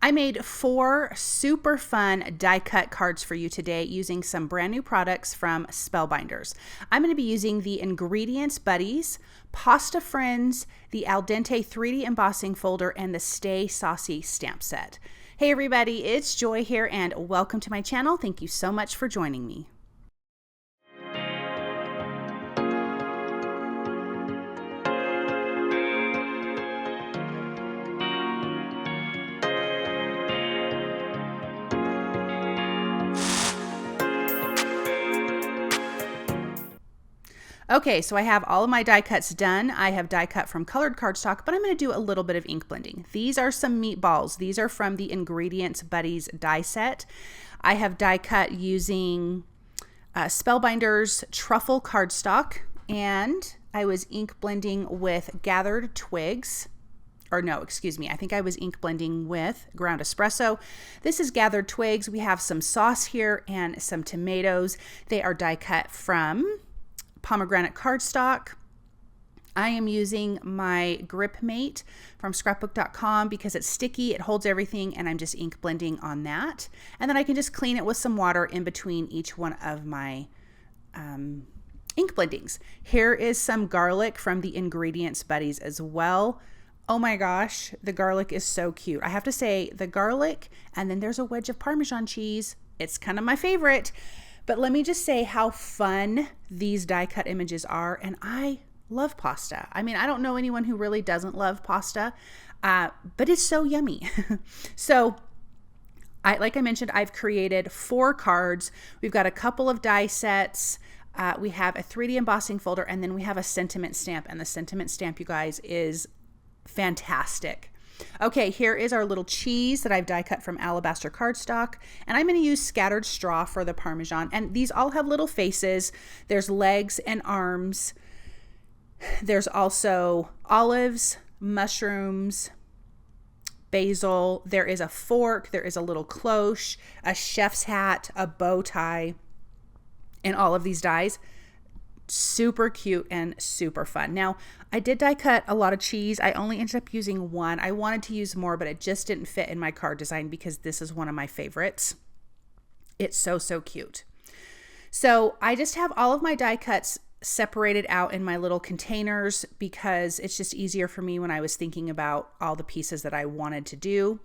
I made 4 super fun die cut cards for you today using some brand new products from Spellbinders. I'm going to be using the Ingredients Buddies, Pasta Friends, the Al Dente 3D embossing folder, and the Stay Saucy stamp set. Hey everybody, it's Joy here and welcome to my channel. Thank you so much for joining me. Okay, so I have all of my die cuts done. I have die cut from colored cardstock, but I'm going to do a little bit of ink blending. These are some meatballs. These are from the Ingredients Buddies die set. I have die cut using Spellbinders Truffle cardstock, and I was ink blending with gathered twigs. Or no, excuse me, I think I was ink blending with ground espresso. This is gathered twigs. We have some sauce here and some tomatoes. They are die cut from Pomegranate cardstock. I am using my Grip Mate from scrapbook.com because it's sticky, it holds everything, and I'm just ink blending on that. And then I can just clean it with some water in between each one of my ink blendings. Here is some garlic from the Ingredients Buddies as well. Oh my gosh, the garlic is so cute. I have to say, the garlic, and then there's a wedge of Parmesan cheese. It's kind of my favorite. But let me just say how fun these die cut images are. And I love pasta. I mean, I don't know anyone who really doesn't love pasta, but it's so yummy. So like I mentioned, I've created 4 cards. We've got a couple of die sets. We have a 3D embossing folder, and then we have a sentiment stamp. And the sentiment stamp, you guys, is fantastic. Okay, here is our little cheese that I've die cut from Alabaster cardstock, and I'm going to use scattered straw for the Parmesan. And these all have little faces. There's legs and arms. There's also olives, mushrooms, basil. There is a fork. There is a little cloche, a chef's hat, a bow tie, and all of these dies. Super cute and super fun. Now, I did die cut a lot of cheese. I only ended up using 1. I wanted to use more, but it just didn't fit in my card design because this is one of my favorites. It's so, so cute. So I just have all of my die cuts separated out in my little containers because it's just easier for me when I was thinking about all the pieces that I wanted to do.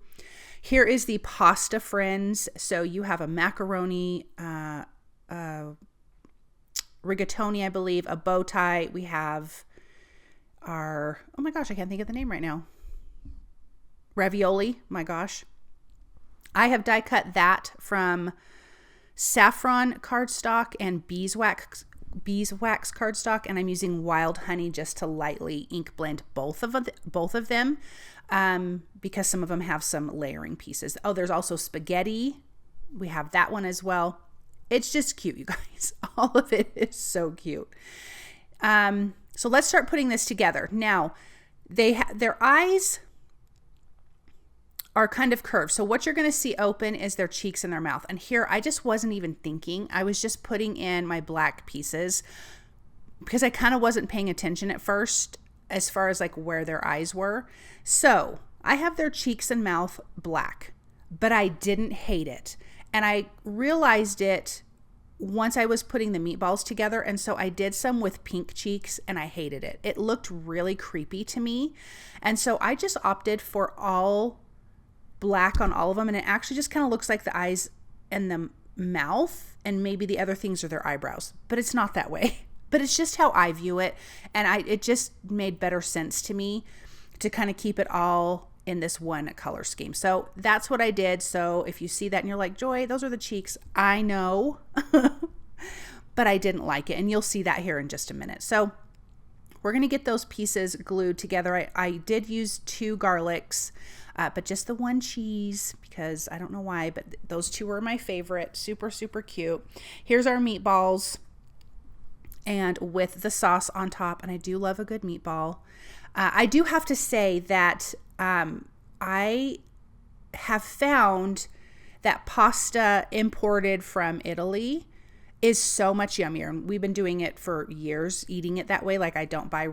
Here is the Pasta Friends. So you have a macaroni, rigatoni, I believe, a bow tie. We have our, oh my gosh, I can't think of the name right now. Ravioli, my gosh. I have die cut that from saffron cardstock and beeswax cardstock, and I'm using wild honey just to lightly ink blend both of them because some of them have some layering pieces. Oh, there's also spaghetti. We have that one as well. It's just cute, you guys. All of it is so cute. So let's start putting this together. Now, their eyes are kind of curved. So what you're going to see open is their cheeks and their mouth. And here, I just wasn't even thinking. I was just putting in my black pieces because I kind of wasn't paying attention at first as far as like where their eyes were. So I have their cheeks and mouth black, but I didn't hate it. And I realized it once I was putting the meatballs together. And so I did some with pink cheeks and I hated it. It looked really creepy to me. And so I just opted for all black on all of them. And it actually just kind of looks like the eyes and the mouth, and maybe the other things are their eyebrows, but it's not that way. But it's just how I view it. And it just made better sense to me to kind of keep it all in this one color scheme. So that's what I did. So if you see that and you're like, Joy, those are the cheeks, I know, but I didn't like it. And you'll see that here in just a minute. So we're going to get those pieces glued together. I did use 2 garlics, but just the 1 cheese because I don't know why, but those 2 were my favorite. Super, super cute. Here's our meatballs and with the sauce on top. And I do love a good meatball. I do have to say that I have found that pasta imported from Italy is so much yummier. We've been doing it for years, eating it that way. Like I don't buy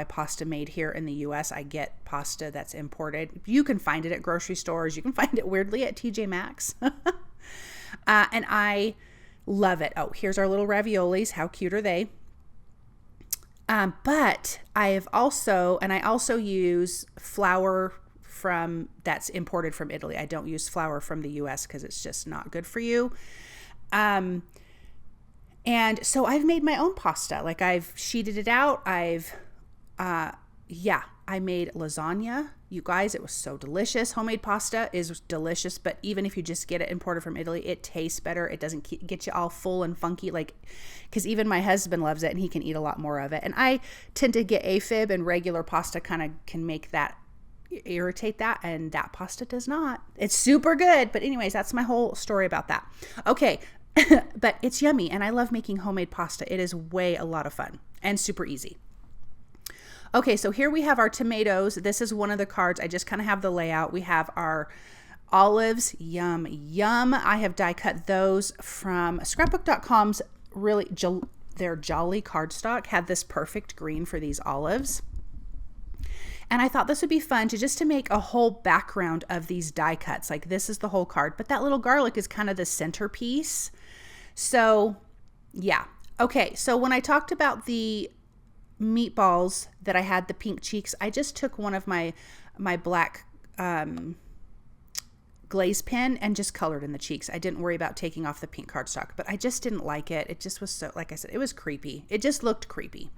pasta made here in the US. I get pasta that's imported. You can find it at grocery stores. You can find it weirdly at TJ Maxx. And I love it. Oh, here's our little raviolis. How cute are they? But I also use flour that's imported from Italy. I don't use flour from the US because it's just not good for you. And so I've made my own pasta. Like I've sheeted it out. I made lasagna. You guys, it was so delicious. Homemade pasta is delicious, but even if you just get it imported from Italy, it tastes better. It doesn't get you all full and funky, because even my husband loves it and he can eat a lot more of it. And I tend to get AFib, and regular pasta kind of can make that irritate that, and that pasta does not. It's super good. But anyways, that's my whole story about that. Okay. But it's yummy, and I love making homemade pasta. It is a lot of fun and super easy. Okay, so here we have our tomatoes. This is one of the cards. I just kind of have the layout. We have our olives. Yum, yum. I have die cut those from scrapbook.com's their Jolly cardstock had this perfect green for these olives. And I thought this would be fun to make a whole background of these die cuts. Like this is the whole card, but that little garlic is kind of the centerpiece. So yeah. Okay. So when I talked about the meatballs that I had the pink cheeks, I just took one of my black glaze pen and just colored in the cheeks. I didn't worry about taking off the pink cardstock, but I just didn't like it. It just was so, like I said, it was creepy. It just looked creepy.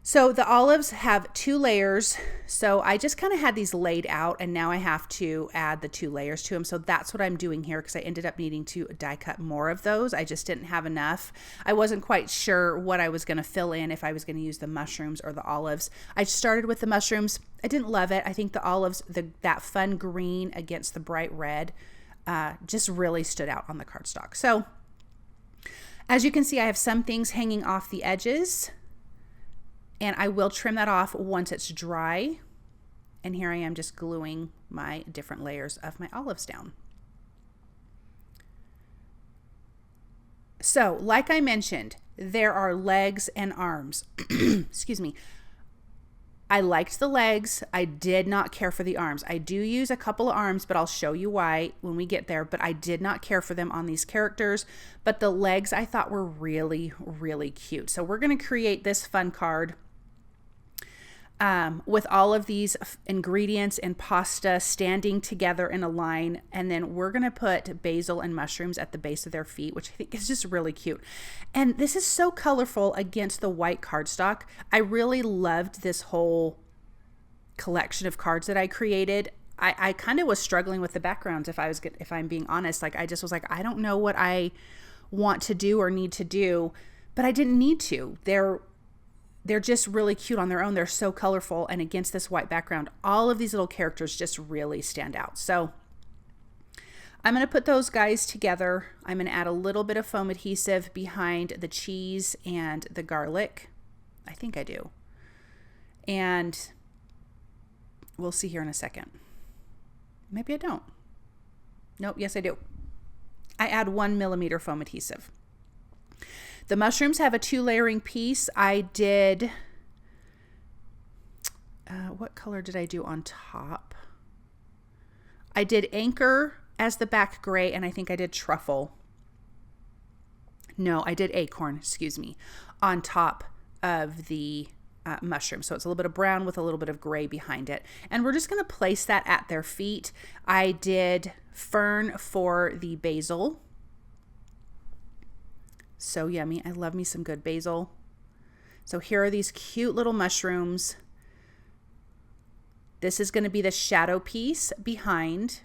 So the olives have 2 layers. So I just kind of had these laid out, and now I have to add the 2 layers to them. So that's what I'm doing here, because I ended up needing to die cut more of those. I just didn't have enough. I wasn't quite sure what I was going to fill in, if I was going to use the mushrooms or the olives. I started with the mushrooms. I didn't love it. I think the olives, that fun green against the bright red, just really stood out on the cardstock. So as you can see, I have some things hanging off the edges, and I will trim that off once it's dry. And here I am just gluing my different layers of my olives down. So like I mentioned, there are legs and arms. Excuse me. I liked the legs. I did not care for the arms. I do use a couple of arms, but I'll show you why when we get there. But I did not care for them on these characters. But the legs I thought were really, really cute. So we're going to create this fun card with all of these ingredients and pasta standing together in a line. And then we're going to put basil and mushrooms at the base of their feet, which I think is just really cute. And this is so colorful against the white cardstock. I really loved this whole collection of cards that I created. I kind of was struggling with the backgrounds, if I'm being honest. Like I just was like, I don't know what I want to do or need to do, but I didn't need to. They're just really cute on their own. They're so colorful, and against this white background, all of these little characters just really stand out. So I'm going to put those guys together. I'm going to add a little bit of foam adhesive behind the cheese and the garlic. I think I do. And we'll see here in a second. Maybe I don't. Nope. Yes, I do. I add 1 millimeter foam adhesive. The mushrooms have a 2 layering piece. I did, what color did I do on top? I did Anchor as the back gray, and I think I did Truffle. No, I did Acorn, excuse me, on top of the mushroom. So it's a little bit of brown with a little bit of gray behind it. And we're just going to place that at their feet. I did Fern for the basil. So yummy. I love me some good basil. So here are these cute little mushrooms. This is going to be the shadow piece behind.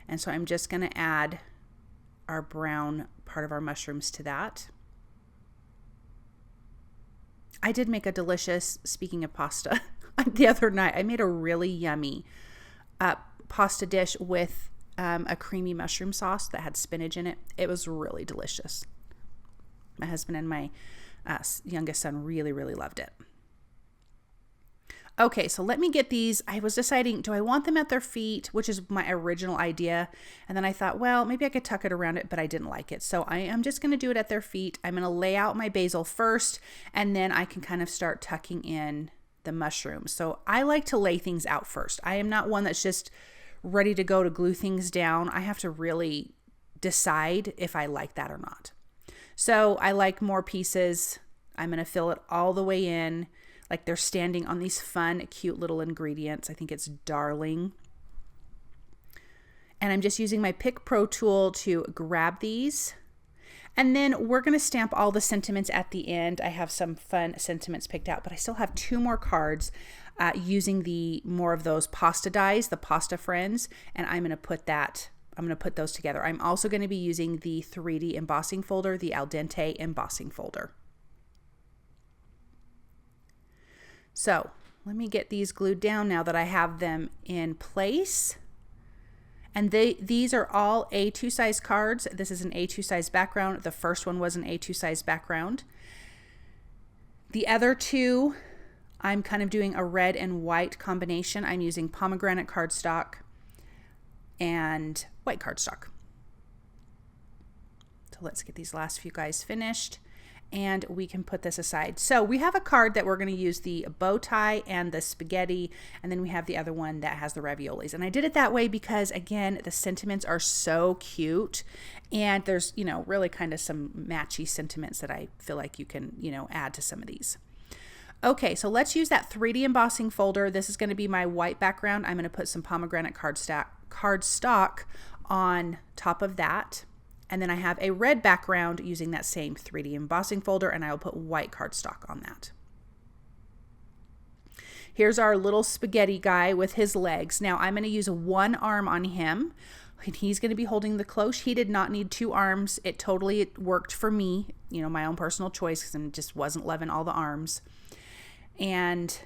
And so I'm just going to add our brown part of our mushrooms to that. I did make a delicious, speaking of pasta, the other night. I made a really yummy pasta dish with a creamy mushroom sauce that had spinach in it. It was really delicious. My husband and my youngest son really, really loved it. Okay, so let me get these. I was deciding, do I want them at their feet, which is my original idea. And then I thought, well, maybe I could tuck it around it, but I didn't like it. So I am just going to do it at their feet. I'm going to lay out my basil first, and then I can kind of start tucking in the mushrooms. So I like to lay things out first. I am not one that's just ready to go to glue things down. I have to really decide if I like that or not. So I like more pieces. I'm going to fill it all the way in. Like they're standing on these fun, cute little ingredients. I think it's darling. And I'm just using my Pick Pro tool to grab these. And then we're going to stamp all the sentiments at the end. I have some fun sentiments picked out, but I still have 2 more cards using the more of those pasta dies, the Pasta Friends. And I'm going to put those together. I'm also going to be using the 3D embossing folder, the Al Dente embossing folder. So let me get these glued down now that I have them in place. And these are all A2 size cards. This is an A2 size background. The first one was an A2 size background. The other 2, I'm kind of doing a red and white combination. I'm using pomegranate cardstock and white cardstock. So let's get these last few guys finished. And we can put this aside. So we have a card that we're going to use the bow tie and the spaghetti, and then we have the other one that has the raviolis. And I did it that way because, again, the sentiments are so cute, and there's, you know, really kind of some matchy sentiments that I feel like you can, you know, add to some of these. Okay, so let's use that 3D embossing folder. This is going to be my white background. I'm going to put some pomegranate cardstock on top of that. And then I have a red background using that same 3D embossing folder, and I will put white cardstock on that. Here's our little spaghetti guy with his legs. Now I'm going to use 1 arm on him, and he's going to be holding the cloche. He did not need 2 arms. It totally worked for me, you know, my own personal choice, because I just wasn't loving all the arms. And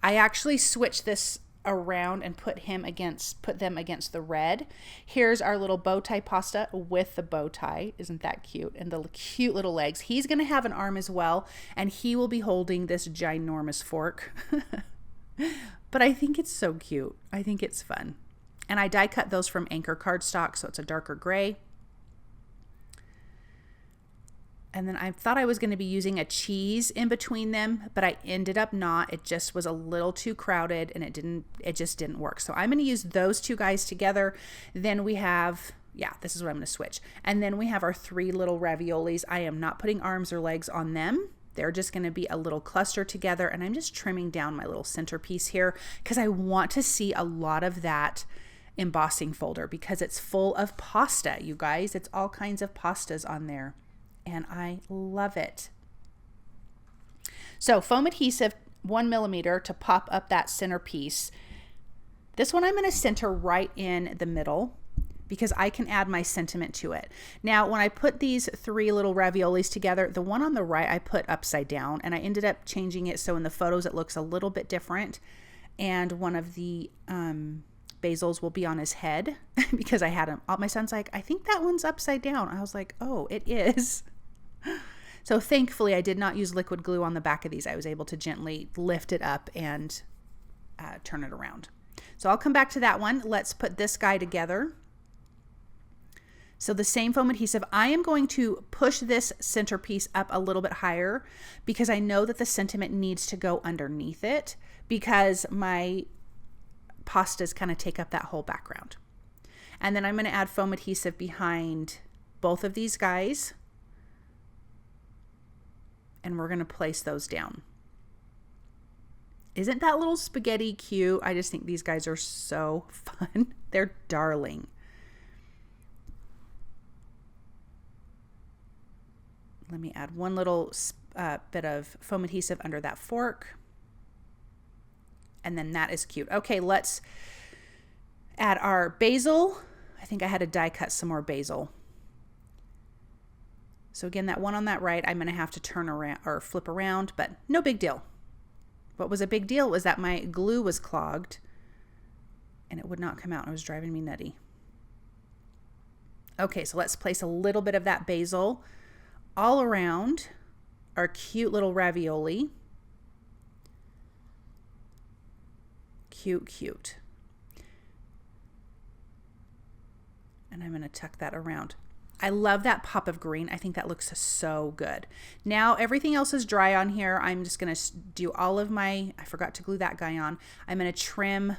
I actually switched this around and put them against the red. Here's our little bow tie pasta with the bow tie. Isn't that cute? And the cute little legs. He's going to have an arm as well, and he will be holding this ginormous fork. But I think it's so cute. I think it's fun. And I die cut those from Anchor cardstock, so it's a darker gray. And then I thought I was going to be using a cheese in between them, but I ended up not. It just was a little too crowded, and it just didn't work. So I'm going to use those 2 guys together. Then we have, yeah, this is what I'm going to switch. And then we have our 3 little raviolis. I am not putting arms or legs on them. They're just going to be a little cluster together, and I'm just trimming down my little centerpiece here because I want to see a lot of that embossing folder because it's full of pasta, you guys. It's all kinds of pastas on there. And I love it. So foam adhesive 1 millimeter to pop up that centerpiece. This one I'm going to center right in the middle because I can add my sentiment to it. Now, when I put these 3 little raviolis together, the one on the right I put upside down, and I ended up changing it so in the photos it looks a little bit different. And one of the basils will be on his head because I had him. My son's like, I think that one's upside down. I was like, oh, it is. So thankfully I did not use liquid glue on the back of these. I was able to gently lift it up and turn it around. So I'll come back to that one. Let's put this guy together. So the same foam adhesive, I am going to push this centerpiece up a little bit higher because I know that the sentiment needs to go underneath it because my pastas kind of take up that whole background. And then I'm going to add foam adhesive behind both of these guys. And we're going to place those down. Isn't that little spaghetti cute? I just think these guys are so fun. They're darling. Let me add one little bit of foam adhesive under that fork. And then that is cute. Okay, let's add our basil. I think I had to die cut some more basil. So again, that one on that right, I'm going to have to turn around or flip around, but no big deal. What was a big deal was that my glue was clogged and it would not come out. It was driving me nutty. Okay, so let's place a little bit of that basil all around our cute little ravioli. cute, cute. And I'm going to tuck that around. I love that pop of green. I think that looks so good. Now everything else is dry on here. I'm just going to do all of my, I forgot to glue that guy on. I'm going to trim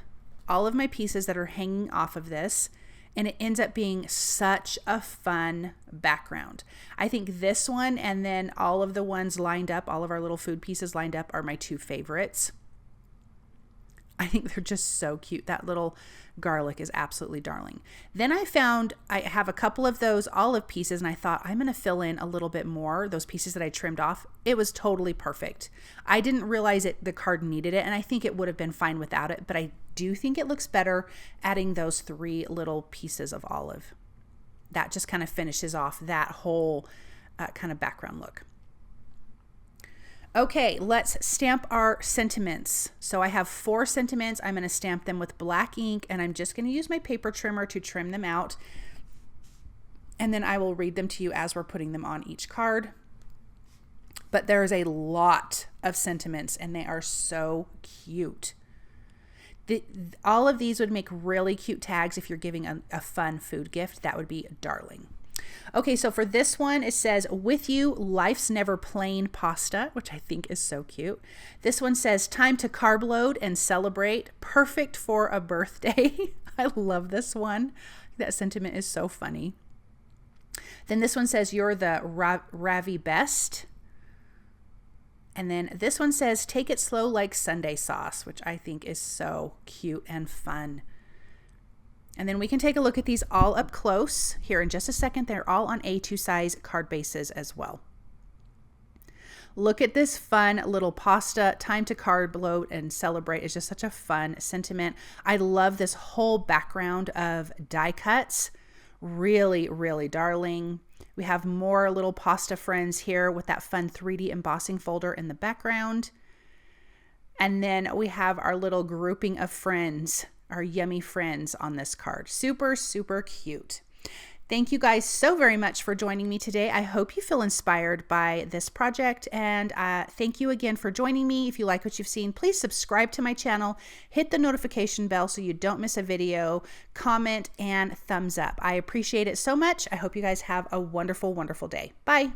all of my pieces that are hanging off of this, and it ends up being such a fun background. I think this one and then all of the ones lined up, all of our little food pieces lined up, are my two favorites. I think they're just so cute. That little garlic is absolutely darling. Then I found I have a couple of those olive pieces, and I thought I'm going to fill in a little bit more, those pieces that I trimmed off. It was totally perfect. I didn't realize the card needed it, and I think it would have been fine without it, but I do think it looks better adding those 3 little pieces of olive. That just kind of finishes off that whole kind of background look. Okay, let's stamp our sentiments. So I have 4 sentiments. I'm going to stamp them with black ink, and I'm just going to use my paper trimmer to trim them out. And then I will read them to you as we're putting them on each card. But there's a lot of sentiments, and they are so cute. All of these would make really cute tags if you're giving a fun food gift. That would be darling. Okay, so for this one, it says, with you, life's never plain pasta, which I think is so cute. This one says, time to carb load and celebrate, perfect for a birthday. I love this one. That sentiment is so funny. Then this one says, you're the Ravi best. And then this one says, take it slow like Sunday sauce, which I think is so cute and fun. And then we can take a look at these all up close here in just a second. They're all on A2 size card bases as well. Look at this fun little pasta. Time to carb load and celebrate is just such a fun sentiment. I love this whole background of die cuts. Really, really darling. We have more little pasta friends here with that fun 3D embossing folder in the background. And then we have our little grouping of friends, our yummy friends on this card. Super, super cute. Thank you guys so very much for joining me today. I hope you feel inspired by this project, and thank you again for joining me. If you like what you've seen, please subscribe to my channel, hit the notification bell so you don't miss a video, comment, and thumbs up. I appreciate it so much. I hope you guys have a wonderful, wonderful day. Bye.